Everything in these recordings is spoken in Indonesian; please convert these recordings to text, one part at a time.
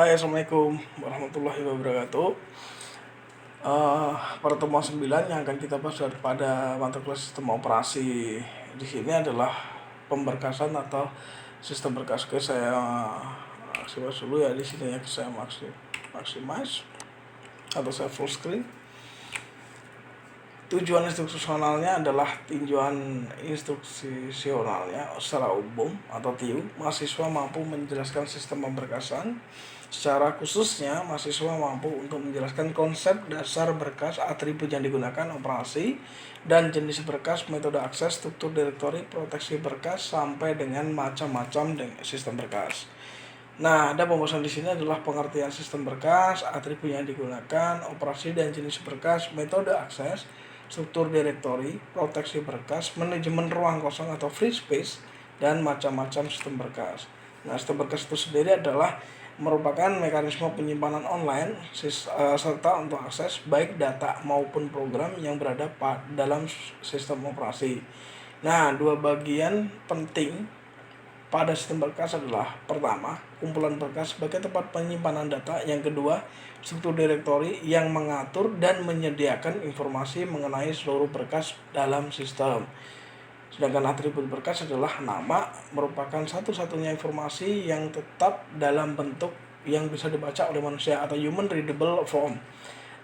Hai, Assalamualaikum warahmatullahi wabarakatuh. Pertemuan 9 yang akan kita bahas pada mata kuliah sistem operasi di sini adalah pemberkasan atau sistem berkas. Oke, saya bahas dulu ya di sini ya. Saya maximize atau saya full screen. Tujuan instruksionalnya adalah tinjauan instruksionalnya secara umum atau TIU. Mahasiswa mampu menjelaskan sistem pemberkasan. Secara khususnya, mahasiswa mampu untuk menjelaskan konsep dasar berkas, atribut yang digunakan, operasi, dan jenis berkas, metode akses, struktur direktori, proteksi berkas, sampai dengan macam-macam sistem berkas. Nah, ada pembahasan di sini adalah pengertian sistem berkas, atribut yang digunakan, operasi dan jenis berkas, metode akses, struktur direktori, proteksi berkas, manajemen ruang kosong atau free space, dan macam-macam sistem berkas. Nah, sistem berkas itu sendiri adalah merupakan mekanisme penyimpanan online serta untuk akses baik data maupun program yang berada dalam sistem operasi. Nah, dua bagian penting pada sistem berkas adalah pertama, kumpulan berkas sebagai tempat penyimpanan data. Yang kedua, struktur direktori yang mengatur dan menyediakan informasi mengenai seluruh berkas dalam sistem. Sedangkan atribut berkas adalah nama, merupakan satu-satunya informasi yang tetap dalam bentuk yang bisa dibaca oleh manusia atau human readable form.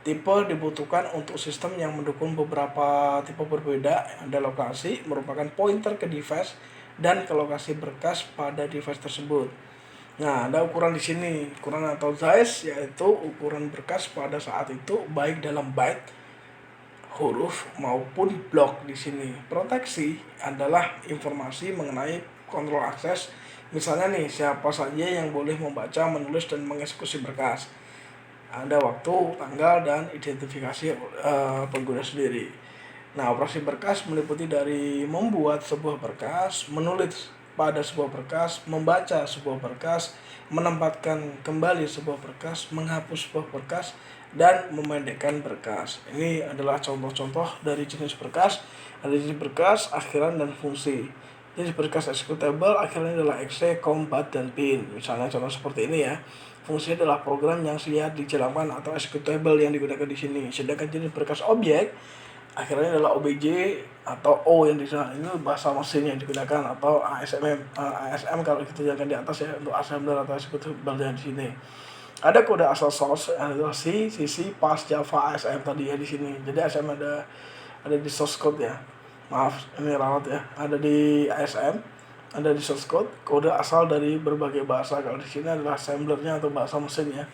Tipe dibutuhkan untuk sistem yang mendukung beberapa tipe berbeda. Ada lokasi, merupakan pointer ke device dan ke lokasi berkas pada device tersebut. Nah, ada ukuran di sini, ukuran atau size, yaitu ukuran berkas pada saat itu baik dalam byte, huruf maupun blok di sini. Proteksi adalah informasi mengenai kontrol akses. Misalnya nih, siapa saja yang boleh membaca, menulis, dan mengeksekusi berkas. Ada waktu, tanggal, dan identifikasi pengguna sendiri. Nah, operasi berkas meliputi dari membuat sebuah berkas, menulis pada sebuah berkas, membaca sebuah berkas, menempatkan kembali sebuah berkas, menghapus sebuah berkas, dan memendekkan berkas. Ini adalah contoh-contoh dari jenis berkas. Ada jenis berkas, akhiran, dan fungsi. Jenis berkas executable akhirnya adalah exe, combat, dan bin. Misalnya contoh seperti ini ya. Fungsinya adalah program yang siap dijalankan atau executable yang digunakan di sini. Sedangkan jenis berkas objek akhirnya adalah OBJ atau O yang di sana. Ini bahasa mesin yang digunakan atau ASM kalau kita jalankan di atas ya, untuk assembler atau executable yang di sini. Ada kode asal source adalah C, CC, PAS, Java, ASM tadi ya di sini. Jadi ASM ada di source code ya. Maaf, ini ralat ya. Ada di ASM, ada di source code. Kode asal dari berbagai bahasa. Kalau di sini adalah assemblernya atau bahasa mesin ya.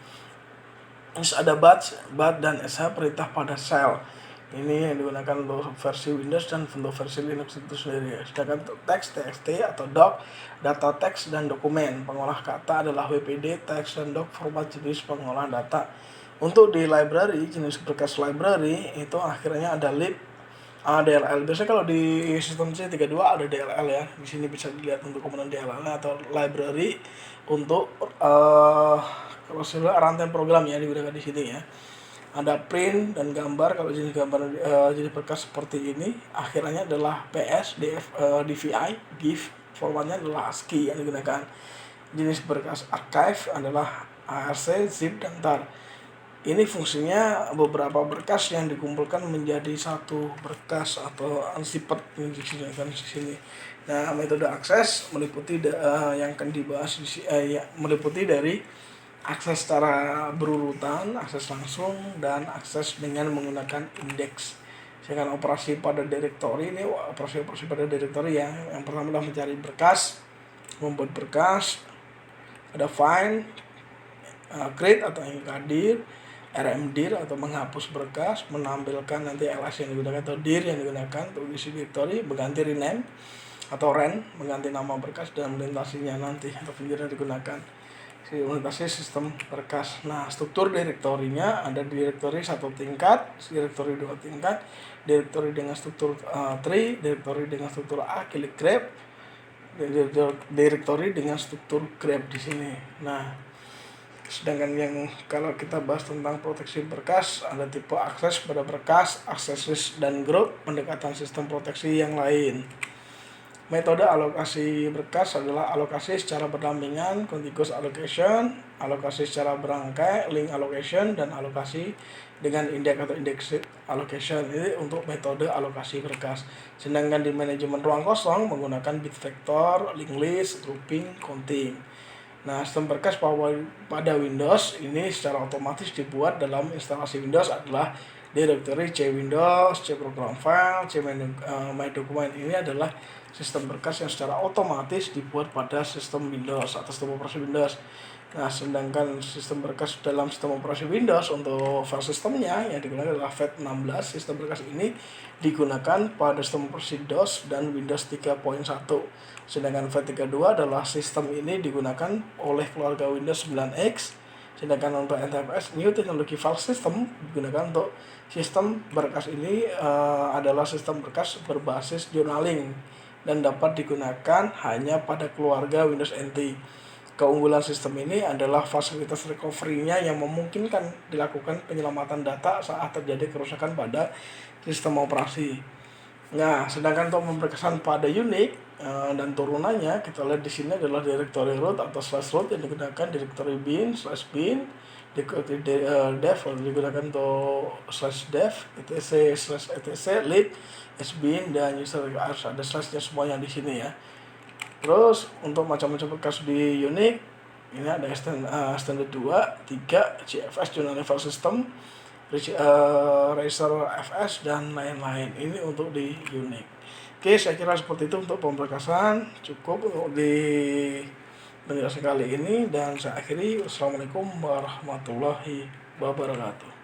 Terus ada batch, dan SH perintah pada shell. Ini yang digunakan untuk versi Windows dan untuk versi Linux itu sendiri. Sedangkan teks, TXT atau doc, data teks dan dokumen. Pengolah kata adalah WPD, teks dan doc, format jenis pengolah data. Untuk di library, jenis berkas library itu akhirnya ada lib, DLL. Biasanya kalau di sistem C32 ada DLL ya. Di sini bisa dilihat untuk komponen DLL atau library untuk kalau sudah rantai program ya digunakan di sini ya. Ada print dan gambar. Kalau jenis gambar jenis berkas seperti ini akhirnya adalah PS, DVI, GIF, formatnya adalah ASCII yang digunakan. Jenis berkas archive adalah ARC, zip, dan tar. Ini fungsinya beberapa berkas yang dikumpulkan menjadi satu berkas atau unzipped yang disediakan di sini. Nah, metode akses meliputi yang akan dibahas di sini meliputi dari akses secara berurutan, akses langsung, dan akses dengan menggunakan indeks. Sedangkan operasi pada direktori ini operasi pada direktori yang pertama adalah mencari berkas, membuat berkas, ada find, create atau hadir, rmdir atau menghapus berkas, menampilkan nanti ls yang digunakan atau dir yang digunakan untuk isi direktori, mengganti rename atau ren, mengganti nama berkas, dan melintasinya nanti atau finger yang digunakan. Melintasi sistem berkas. Nah, struktur direktorinya ada direktori 1 tingkat, direktori 2 tingkat, direktori dengan struktur tree, direktori dengan struktur acyclic graph, direktori dengan struktur graph di sini. Nah, sedangkan yang kalau kita bahas tentang proteksi berkas, ada tipe akses pada berkas, aksesis, dan group, pendekatan sistem proteksi yang lain. Metode alokasi berkas adalah alokasi secara berdampingan, contiguous allocation, alokasi secara berangkai, link allocation, dan alokasi dengan indeks atau indexed allocation. Ini untuk metode alokasi berkas. Sedangkan di manajemen ruang kosong menggunakan bit vector, linked list, grouping, counting. Nah, sistem berkas pada Windows ini secara otomatis dibuat dalam instalasi Windows adalah directory C Windows, C program file, C my document. Ini adalah sistem berkas yang secara otomatis dibuat pada sistem Windows atau sistem operasi Windows. Nah, sedangkan sistem berkas dalam sistem operasi Windows untuk file sistemnya yang digunakan adalah FAT16. Sistem berkas ini digunakan pada sistem operasi DOS dan Windows 3.1. Sedangkan FAT32 adalah sistem ini digunakan oleh keluarga Windows 9X. Sedangkan untuk NTFS, New Technology File System, digunakan untuk sistem berkas ini adalah sistem berkas berbasis journaling dan dapat digunakan hanya pada keluarga Windows NT. Keunggulan sistem ini adalah fasilitas recovery-nya yang memungkinkan dilakukan penyelamatan data saat terjadi kerusakan pada sistem operasi. Nah, sedangkan untuk pemberkasan pada Unix dan turunannya, kita lihat di sini adalah directory root atau /root yang digunakan directory bin/bin, directory dev digunakan untuk /dev, etc/etc, lead, sbin, dan user harus ada slashnya semuanya di sini ya. Terus untuk macam-macam berkas di Unix ini ada standard 2, 3, CFS Journal File System, Razer FS, dan lain-lain. Ini untuk di Unix. Oke, saya kira seperti itu untuk pemberkasan. Cukup untuk di penjelasan kali ini, dan saya akhiri. Wassalamualaikum warahmatullahi wabarakatuh.